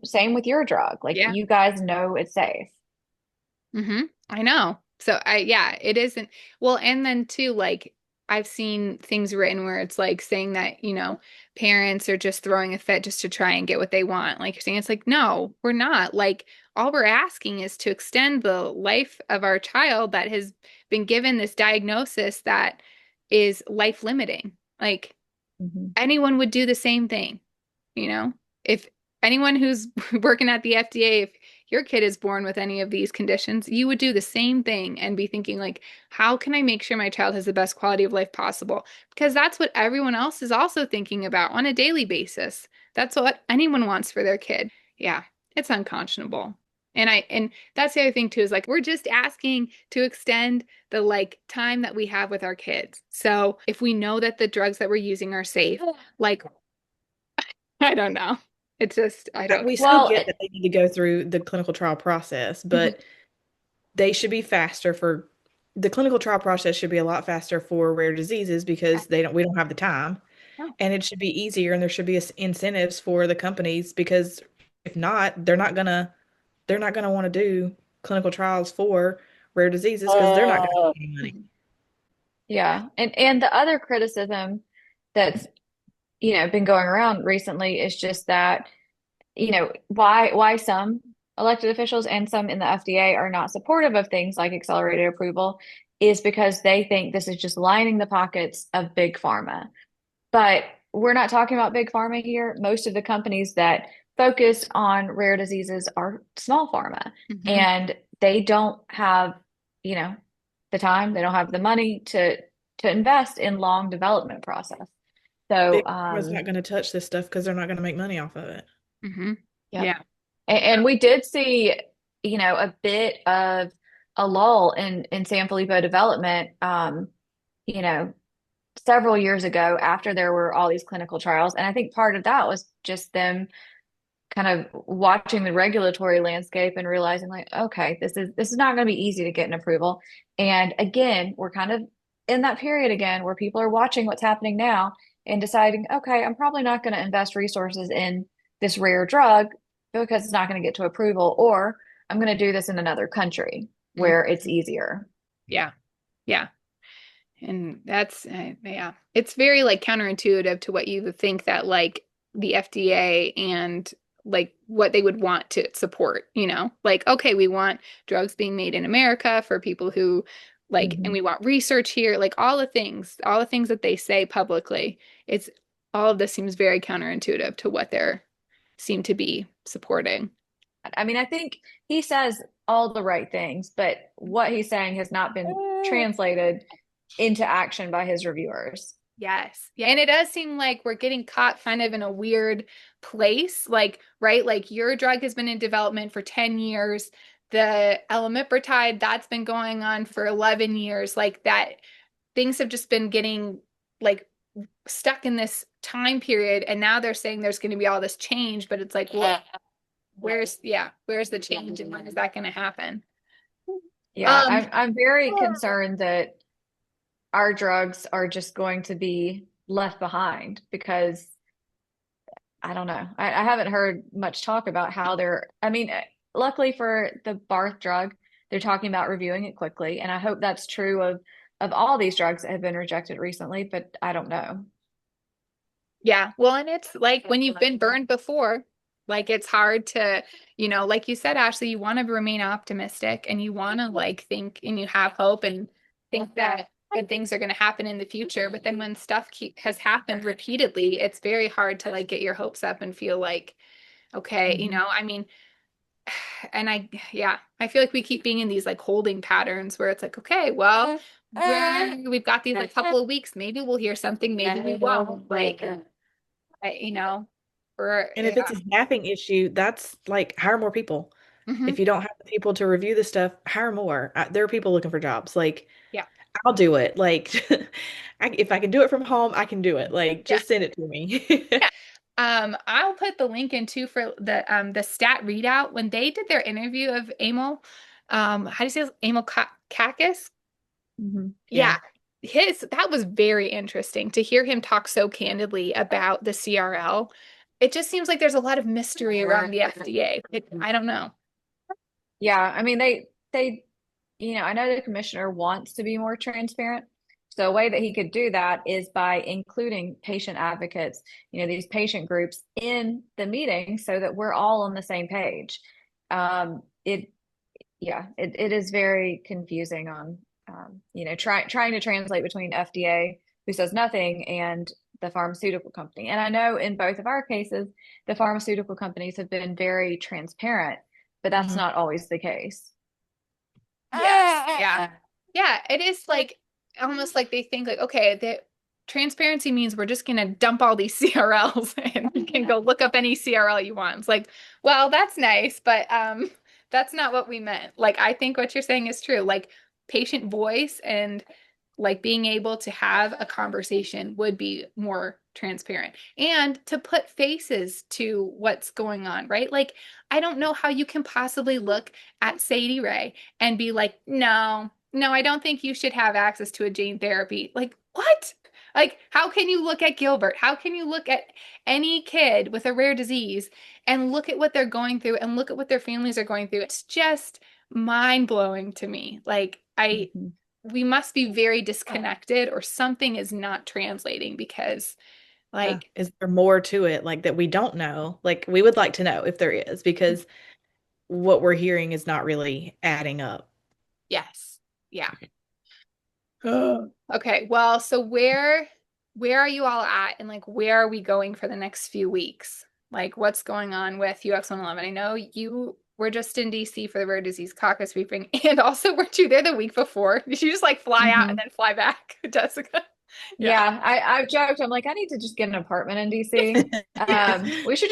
Same with your drug. Like Yeah. you guys know it's safe. I know. So yeah, it isn't. Well, and then too, like I've seen things written where it's like saying that, parents are just throwing a fit just to try and get what they want. Like you're saying, it's like, no, we're not. Like all we're asking is to extend the life of our child that has been given this diagnosis that is life limiting. Like Mhm. anyone would do the same thing, you know? If anyone who's working at the FDA, if your kid is born with any of these conditions, you would do the same thing and be thinking like, how can I make sure my child has the best quality of life possible? Because that's what everyone else is also thinking about on a daily basis. That's what anyone wants for their kid. Yeah, it's unconscionable. And that's the other thing too is like we're just asking to extend the like time that we have with our kids. So if we know that the drugs that we're using are safe, like I don't know. It's just I don't. We still Well, get that they need to go through the clinical trial process, Mhm. but they should be faster for the clinical trial process should be a lot faster for rare diseases because we don't have the time. No. And it should be easier and there should be incentives for the companies because if not, they're not gonna want to do clinical trials for rare diseases because they're not gonna make any money. Mhm. yeah. And the other criticism that's, been going around recently is just that, why some elected officials and some in the FDA are not supportive of things like accelerated approval is because they think this is just lining the pockets of big pharma. But we're not talking about big pharma here. Most of the companies that focus on rare diseases are small pharma, Mhm. and they don't have, you know, the time, they don't have the money to invest in long development process. So, Big Pharma's not gonna touch this stuff because they're not gonna make money off of it. Mhm. yep. Yeah. And we did see, a bit of a lull in Sanfilippo development, you know, several years ago after there were all these clinical trials. And I think part of that was just them kind of watching the regulatory landscape and realizing like, okay, this is not going to be easy to get an approval. And again, we're kind of in that period again where people are watching what's happening now and deciding, okay, I'm probably not going to invest resources in this rare drug because it's not going to get to approval, or I'm going to do this in another country Mhm. where it's easier. Yeah. Yeah. And that's yeah. It's very like counterintuitive to what you would think that like the FDA and like what they would want to support, Like, okay, we want drugs being made in America for people who like, and Mhm. we want research here, like all the things that they say publicly. It's all of this seems very counterintuitive to what they're seem to be supporting. I mean, I think he says all the right things, but what he's saying has not been translated into action by his reviewers. Yes. Yeah. And it does seem like we're getting caught kind of in a weird place. Like, right? Like your drug has been in development for 10 years. The elamiprotide, that's been going on for 11 years. Like that, things have just been getting like stuck in this time period. And now they're saying there's going to be all this change, but it's like, well, where's the change and when is that going to happen? Yeah, Um, I'm very concerned that our drugs are just going to be left behind because I don't know. I haven't heard much talk about how I mean, luckily for the Barth drug, they're talking about reviewing it quickly. And I hope that's true of all these drugs that have been rejected recently, but I don't know. Yeah. Well, and it's like when you've been burned before, like it's hard to, like you said, Ashley, you want to remain optimistic and you want to like think and you have hope and think that good things are going to happen in the future. But then when stuff has happened repeatedly, it's very hard to like get your hopes up and feel like, okay, Mhm. I mean, and yeah, I feel like we keep being in these like holding patterns where it's like, okay, well, we've got these like couple of weeks. Maybe we'll hear something, maybe we won't. Like, you know, or And if yeah. it's a staffing issue, that's like hire more people. Hmm. If you don't have the people to review the stuff, hire more. There are people looking for jobs. Like, Yeah. I'll do it. Like, if I can do it from home, I can do it. Like, Yeah. just send it to me. Yeah. I'll put the link in too for the stat readout when they did their interview of Emil. How do you say this? Emil Kakis? Yeah. Yeah. His that was very interesting to hear him talk so candidly about the CRL. It just seems like there's a lot of mystery around the FDA. I don't know. Yeah, I mean they I know the commissioner wants to be more transparent. So a way that he could do that is by including patient advocates, these patient groups in the meeting so that we're all on the same page. It yeah, it is very confusing on trying to translate between FDA, who says nothing, and the pharmaceutical company. And I know in both of our cases, the pharmaceutical companies have been very transparent, but that's Mhm. not always the case. Yes. Yeah. Yeah. It is like almost like they think like, okay, the transparency means we're just gonna dump all these CRLs and you can go look up any CRL you want. It's like, well, that's nice, but that's not what we meant. Like I think what you're saying is true. Like patient voice and like being able to have a conversation would be more transparent and to put faces to what's going on, right? Like I don't know how you can possibly look at Sadie Rae and be like, no, no, I don't think you should have access to a gene therapy. Like, what? Like, how can you look at Gilbert? How can you look at any kid with a rare disease and look at what they're going through and look at what their families are going through? It's just mind blowing to me. Like, Mhm. we must be very disconnected or something is not translating because, Yeah. like, Is there more to it like that we don't know? Like we would like to know if there is, because what we're hearing is not really adding up. yes, yeah. Okay, well, so where are you all at and like where are we going for the next few weeks? Like what's going on with UX 111? I know you were just in DC for the Rare Disease Caucus briefing and also weren't you there the week before? Did you just like fly out and Mhm. then fly back, Jessica? Yeah. Yeah, I've joked. I'm like, I need to just get an apartment in DC. We should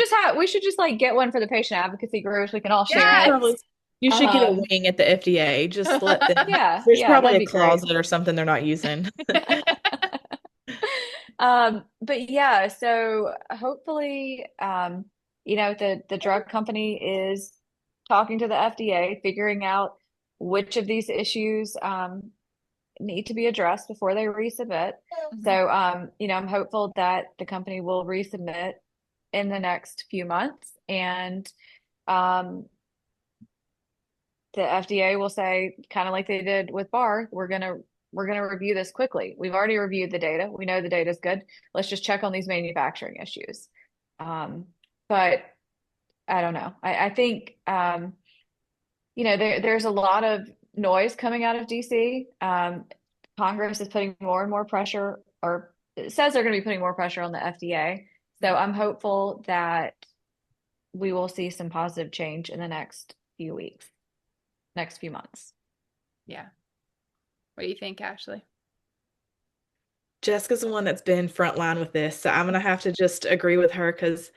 just like get one for the patient advocacy groups. We can all share it. Probably you should get a Um, wing at the FDA. Just let them. yeah, There's yeah, probably that'd a be great. closet or something they're not using. But yeah, so hopefully, the drug company is talking to the FDA, figuring out which of these issues need to be addressed before they resubmit. Mhm. So, I'm hopeful that the company will resubmit in the next few months, and um, the FDA will say, kind of like they did with Bar, we're gonna review this quickly. We've already reviewed the data. We know the data is good. Let's just check on these manufacturing issues. Um, but I don't know. I think there's a lot of noise coming out of DC. Congress is putting more and more pressure, or it says they're going to be putting more pressure on the FDA. So I'm hopeful that we will see some positive change in the next few weeks, next few months. Yeah. What do you think, Ashley? Jessica's the one that's been frontline with this, so I'm gonna have to just agree with her because,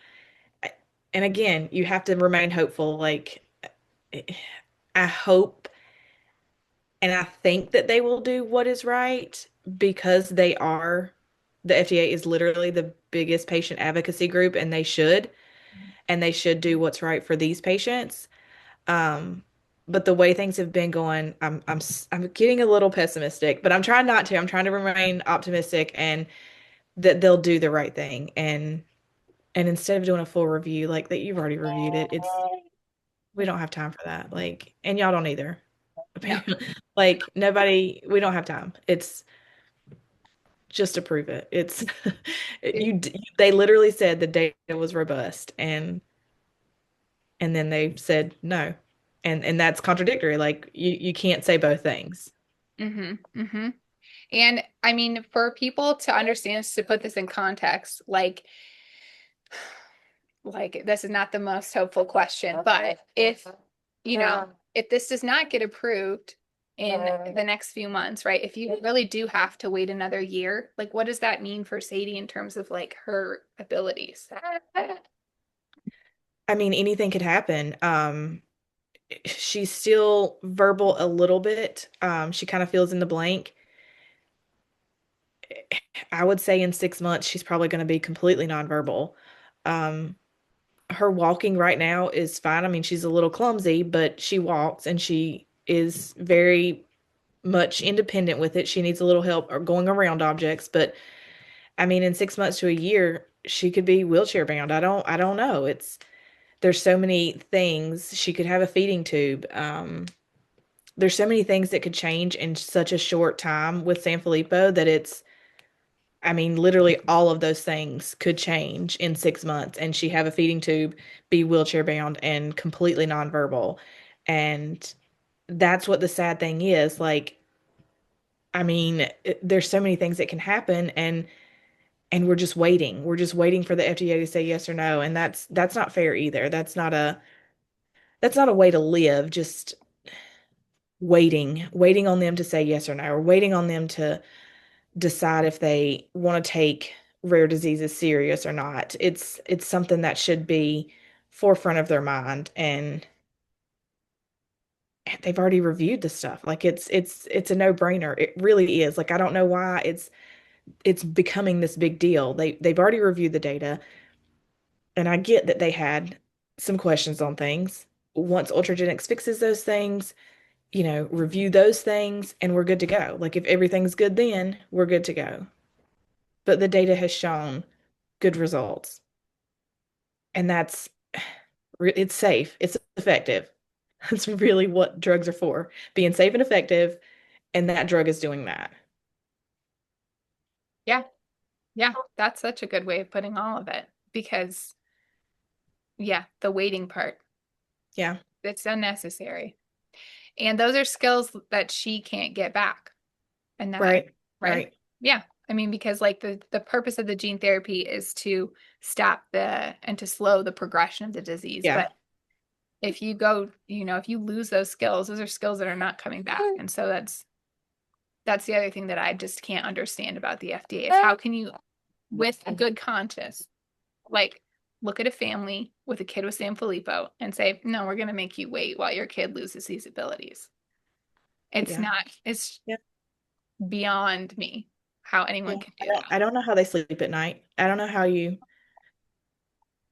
and again, you have to remain hopeful. Like, I hope and I think that they will do what is right because the FDA is literally the biggest patient advocacy group, and they should do what's right for these patients. Um, but the way things have been going, I'm getting a little pessimistic, but I'm trying not to. I'm trying to remain optimistic and that they'll do the right thing. And instead of doing a full review like that, you've already reviewed it. We don't have time for that. Like, and y'all don't either. No. Apparently, like nobody, we don't have time. It's just to prove it. It's they literally said the data was robust, and then they said no. And that's contradictory. Like you can't say both things. Mm-hmm. Mm-hmm. And I mean, for people to understand, to put this in context, like this is not the most hopeful question, but if this does not get approved in the next few months, right? If you really do have to wait another year, like what does that mean for Sadie in terms of like her abilities? I mean, anything could happen. She's still verbal a little bit. She kind of fills in the blank. I would say in 6 months she's probably going to be completely nonverbal. Um, her walking right now is fine. I mean, she's a little clumsy, but she walks and she is very much independent with it. She needs a little help or going around objects, but I mean, in 6 months to a year, she could be wheelchair bound. I don't know. There's so many things. She could have a feeding tube. There's so many things that could change in such a short time with Sanfilippo that I mean, literally all of those things could change in 6 months, and she have a feeding tube, be wheelchair bound, and completely nonverbal. And that's what the sad thing is. Like, I mean, there's so many things that can happen, and we're just waiting. We're just waiting for the FDA to say yes or no, and that's not fair either. That's not a way to live. Just waiting on them to say yes or no, or waiting on them to decide if they want to take rare diseases serious or not. It's something that should be forefront of their mind, and they've already reviewed the stuff. Like it's a no-brainer. It really is. Like I don't know why it's becoming this big deal. They've already reviewed the data, and I get that they had some questions on things. Once Ultragenyx fixes those things, review those things, and we're good to go. Like if everything's good, then we're good to go. But the data has shown good results. And it's safe, it's effective. That's really what drugs are for, being safe and effective. And that drug is doing that. Yeah. Yeah. That's such a good way of putting all of it because, yeah, the waiting part, Yeah. it's unnecessary. And those are skills that she can't get back. And that, Right. right? Right. Yeah. I mean, because like the purpose of the gene therapy is to stop and to slow the progression of the disease. Yeah. But if you go, if you lose those are skills that are not coming back. And so that's the other thing that I just can't understand about the FDA is how can you, with a good conscience, like look at a family with a kid with Sanfilippo and say, no, we're going to make you wait while your kid loses these abilities. It's Yeah. not, it's Yeah. beyond me how Yeah. anyone can I do don't that. I don't know how they sleep at night. I don't know how you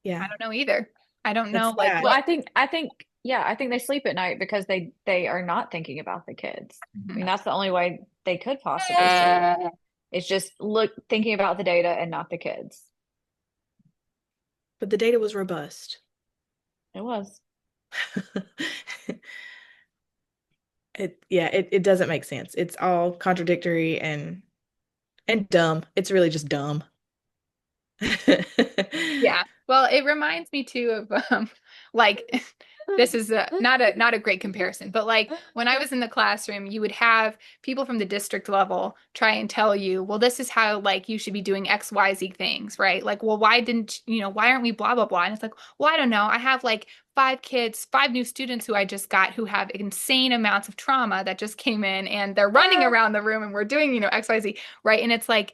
I yeah. don't know either. I don't know That's like Well, sad. I think they sleep at night because they are not thinking about the kids. I mean, that's the only way they could possibly sleep. It's just thinking about the data and not the kids. But the data was robust. It was. It doesn't make sense. It's all contradictory and dumb. It's really just dumb. Yeah. Well, it reminds me too of like this is not a great comparison, but like when I was in the classroom, you would have people from the district level try and tell you, well, this is how like you should be doing XYZ things, right? Like, well, why aren't we blah blah blah? And it's like, well, I don't know. I have like 5 kids, 5 new students who I just got who have insane amounts of trauma that just came in and they're running around the room and we're doing, XYZ, right? And it's like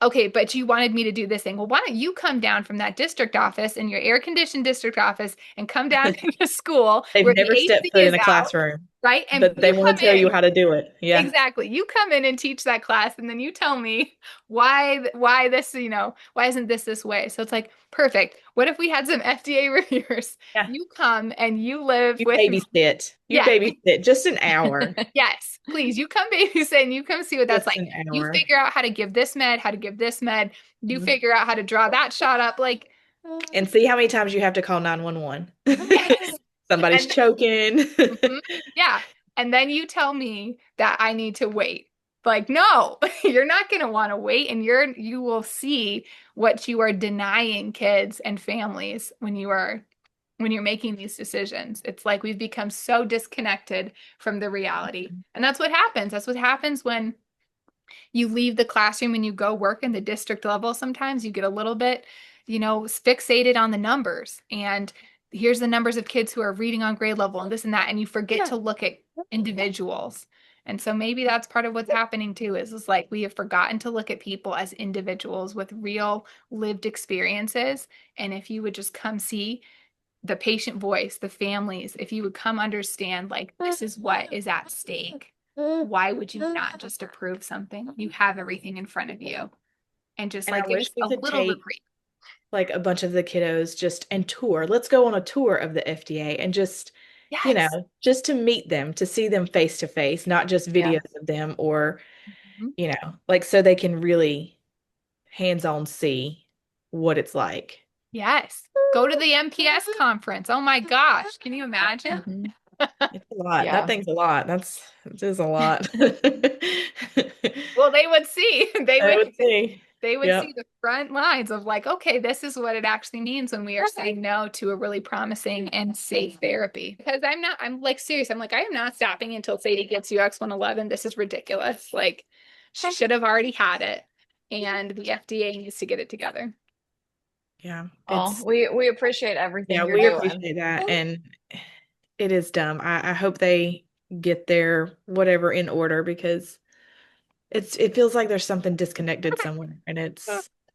okay, but you wanted me to do this thing. Well, why don't you come down from that district office in your air conditioned district office and come down to the school They've where the never AC stepped foot in is a out, classroom, right? And but they you want come to tell you in. how to do it. Yeah. Exactly. You come in and teach that class and then you tell me why this, why isn't this way? So it's like, perfect. What if we had some FDA reviewers? Yeah. You come and you live You with me. babysit. You Yeah. babysit just an hour. Yes, please. You come babysit and you come see what that's Just like. an You hour. figure out how to give this med, how to give this med. You Mhm. figure out how to draw that shot up. Like, And see how many times you have to call 911. yes. Somebody's And choking. mhm, yeah. And then you tell me that I need to wait. Like, no, you're not going to want to wait. And you will see what you are denying kids and families when you're making these decisions. It's like we've become so disconnected from the reality. And that's what happens. That's what happens when you leave the classroom and you go work in the district level. Sometimes you get a little bit, fixated on the numbers. And here's the numbers of kids who are reading on grade level and this and that. And you forget to look at individuals. And so maybe that's part of what's happening too, is like we have forgotten to look at people as individuals with real lived experiences. And if you would just come see the patient voice, the families, if you would come understand, like, this is what is at stake, why would you not just approve something? You have everything in front of you and just And like I give wish us we a could little take reprieve. like a bunch of the kiddos just and tour. Let's go on a tour of the FDA and just, Yes. just to meet them, to see them face to face, not just Yeah. videos of them or, Mhm. like so they can really hands-on see what it's like. Yes. Go to the MPS conference. Oh my gosh. Can you imagine? Hmm. It's a lot. That Yeah. thing's a lot. It is a lot. Well, they would see. They I would would say. they would see Yep. the front lines of like, okay, this is what it actually means when we are saying no to a really promising and safe therapy. Because I'm like serious. I'm like, I am not stopping until Sadie gets UX111. This is ridiculous. Like, she should have already had it. And the FDA needs to get it together. Yeah. Oh, we appreciate Yeah, everything you're we doing. appreciate that. And it is dumb. I hope they get their whatever in order because it feels like there's something disconnected somewhere and it's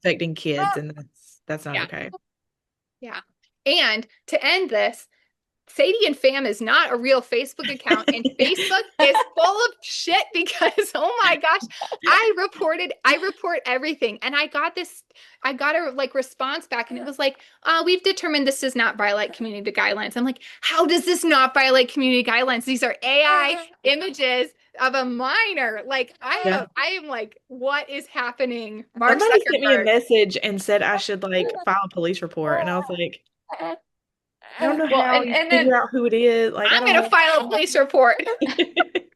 affecting kids and that's not Yeah. okay. Yeah. And to end this, Sadie and Fam is not a real Facebook account, and Facebook is full of shit because oh my gosh, I report everything, and I got a like response back, and it was like, we've determined this does not violate community guidelines. I'm like, how does this not violate community guidelines? These are AI images of a minor. Like Yeah. I am like, what is happening, Mark Somebody sent me a Zuckerberg? message and said I should like file a police report. And I was like, I don't know Well, how you and figure then out who it is. Like, I I'm gonna don't. file a police report.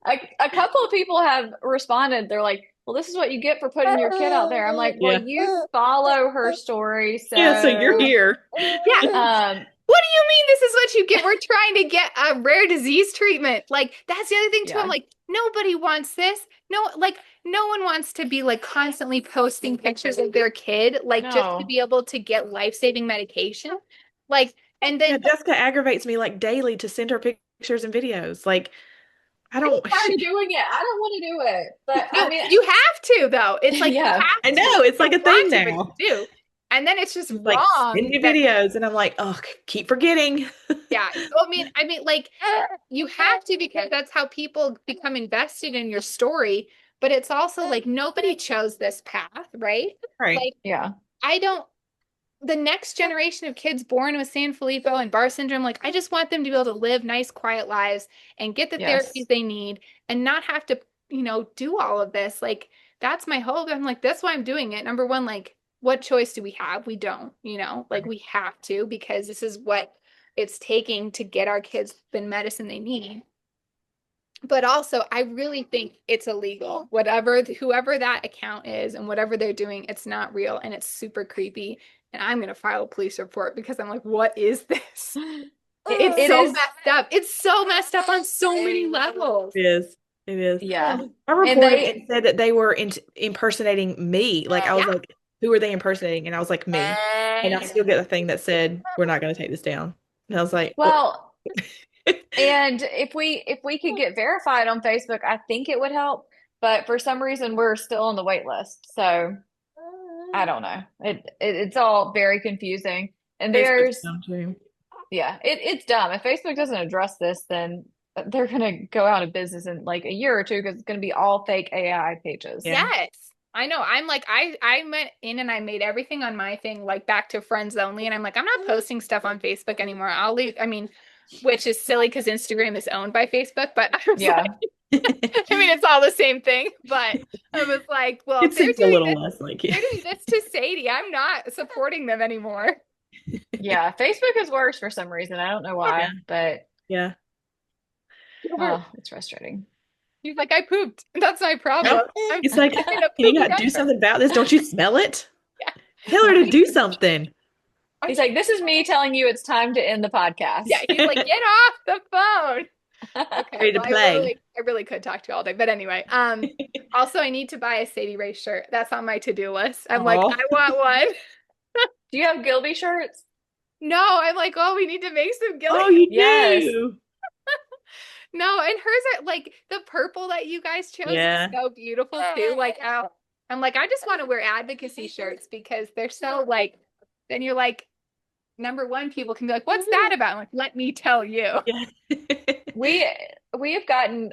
a couple of people have responded. They're like, well, this is what you get for putting your kid out there. I'm like, well, Yeah. you follow her story. Yeah, so you're So, here. Yeah. um, What do you mean this is what you get? We're trying to get a rare disease treatment. Like, that's the other thing too. I'm yeah, like, nobody wants this. No, like, no one wants to be like constantly posting pictures of their kid, like just to no, be able to get life-saving medication. Like, and Yeah, then Jessica aggravates me like daily to send her pictures and videos. Like, I I'm don't, tired of doing it. I don't want to do it. But I no, mean, you have to though. It's like you yeah, have I to. know it's You like a don't thing want to, but now. you do. And then it's just Like, send wrong me that videos. And I'm like, oh, keep forgetting. yeah. I mean, like you have to because that's how people become invested in your story. But it's also like nobody chose this path, right? Right. Like yeah, I don't. The next generation of kids born with Sanfilippo and Bar syndrome, like I just want them to be able to live nice, quiet lives and get the therapies yes, they need and not have to, do all of this. Like that's my hope. I'm like, that's why I'm doing it. Number one, like, what choice do we have? We don't, like we have to because this is what it's taking to get our kids the medicine they need. But also, I really think it's illegal. Whoever that account is and whatever they're doing, it's not real and it's super creepy. And I'm gonna file a police report because I'm like, what is this? It's it so is, messed up. It's so messed up on so many levels. It is. It is. yeah, I and reported and they, said that they were impersonating me. Like, I was Yeah. like, who are they impersonating? And I was like, me. And I still get the thing that said, we're not going to take this down. And I was like, well, well, and if we could get verified on Facebook, I think it would help. But for some reason, we're still on the wait list. So I don't know. It's all very confusing. And Facebook's there's, dumb too. yeah, it's dumb. If Facebook doesn't address this, then they're gonna go out of business in like a year or two because it's gonna be all fake AI pages. Yeah. Yes. I know. I'm like, I went in and I made everything on my thing like back to friends only. And I'm like, I'm not posting stuff on Facebook anymore. I'll leave. I mean, which is silly because Instagram is owned by Facebook, but I was like, Yeah. I mean, it's all the same thing, but I was like, well, It if they're seems a doing little this, less like they're it. doing this to Sadie, I'm not supporting them anymore. Yeah. Facebook is worse for some reason. I don't know Yeah. why, but Yeah. oh, it's frustrating. He's like, I pooped. That's my problem. Yep. I'm It's like, in can a you poopy not do diaper. something about this? Don't you smell it? Yeah. Tell her to do something. He's like, this is me telling you it's time to end the podcast. Yeah, he's like, get off the phone. Okay, Ready to well, play. I really could talk to you all day, but anyway. Also, I need to buy a Sadie Rae shirt. That's on my to-do list. I'm like, Oh, I want one. Do you have Gilby shirts? No, I'm like, oh, we need to make some oh, Gilly. you Yes. do. No, and hers are like the purple that you guys chose Yeah. is so beautiful too. Like, oh, I'm like, I just want to wear advocacy shirts because they're so like, then you're like, number one, people can be like, what's that about? I'm like, let me tell you. Yeah. We we have gotten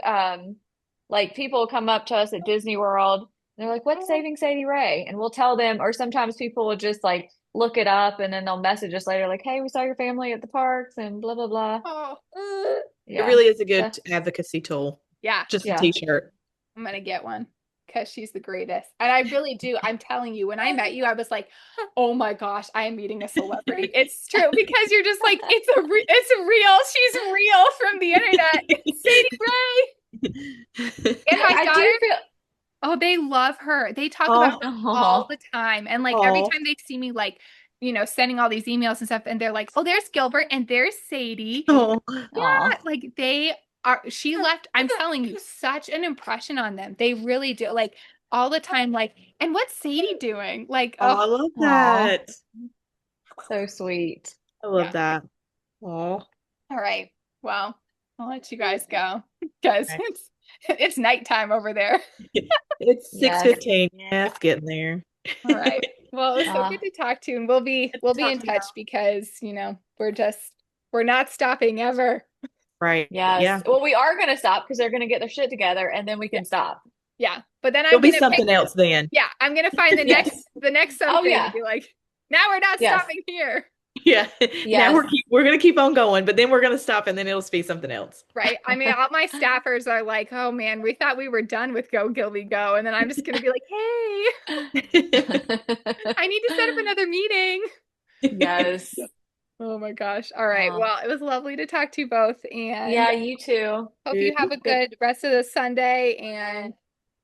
like people come up to us at Disney World. And they're like, "What's Saving Sadie Rae?" And we'll tell them, or sometimes people will just like look it up and then they'll message us later like, hey, we saw your family at the parks and blah blah blah. Oh, It Yeah. really is a So good advocacy tool. yeah. Just a yeah. t-shirt. I'm gonna get one because she's the greatest. And I really do. I'm telling you, when I met you, I was like, oh my gosh, I am meeting a celebrity. It's true because you're just like, it's real. She's real from the internet. Sadie Rae. And my I daughter, do feel oh, they love her. They talk about Oh, her all oh, the time. And like every oh, time they see me, like, sending all these emails and stuff, and they're like, oh, there's Gilbert and there's Sadie. oh. Yeah, oh. like they are, she left, I'm telling you, such an impression on them. They really do. Like all the time, like, and what's Sadie doing? Like, Oh, oh, I love Oh, that. so sweet. I yeah. love that. Oh. All right. Well, I'll let you guys go because Okay. it's nighttime over there. It's Yes. 6:15. Yeah, it's getting there. All right. Well, it was so Uh, good to talk to you, and we'll be Good we'll to be talk in to you. touch because, we're not stopping ever. Right. yes. Yeah. Well, we are gonna stop because they're gonna get their shit together and then we Yeah. can stop. Yeah. But then There'll I'm be gonna pick, something else then. yeah, I'm gonna find the next Yes. the next Oh something and yeah. be like, now we're not Yes. stopping here. Yeah. Now Yes. we're gonna keep on going, but then we're gonna stop and then it'll be something else. Right. I mean, all my staffers are like, oh man, we thought we were done with Go Gilby Go. And then I'm just going to be like, hey, I need to set up another meeting. Yes. Oh my gosh. All right. Oh, Well, it was lovely to talk to you both and yeah, you too. hope you have a Good. good rest of the Sunday and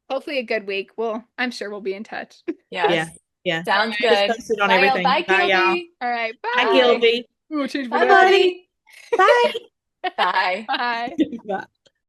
hopefully a good week. I'm sure we'll be in touch. Yeah. Yes. Yeah. All Sounds right. Just good. posted on Bye, everything. bye, Bye, y'all. Gilby. All right. Hi, Bye. Bye. Gilby. Ooh, change my Bye, Bye, name. buddy. buddy. Bye. Bye. Bye. Bye.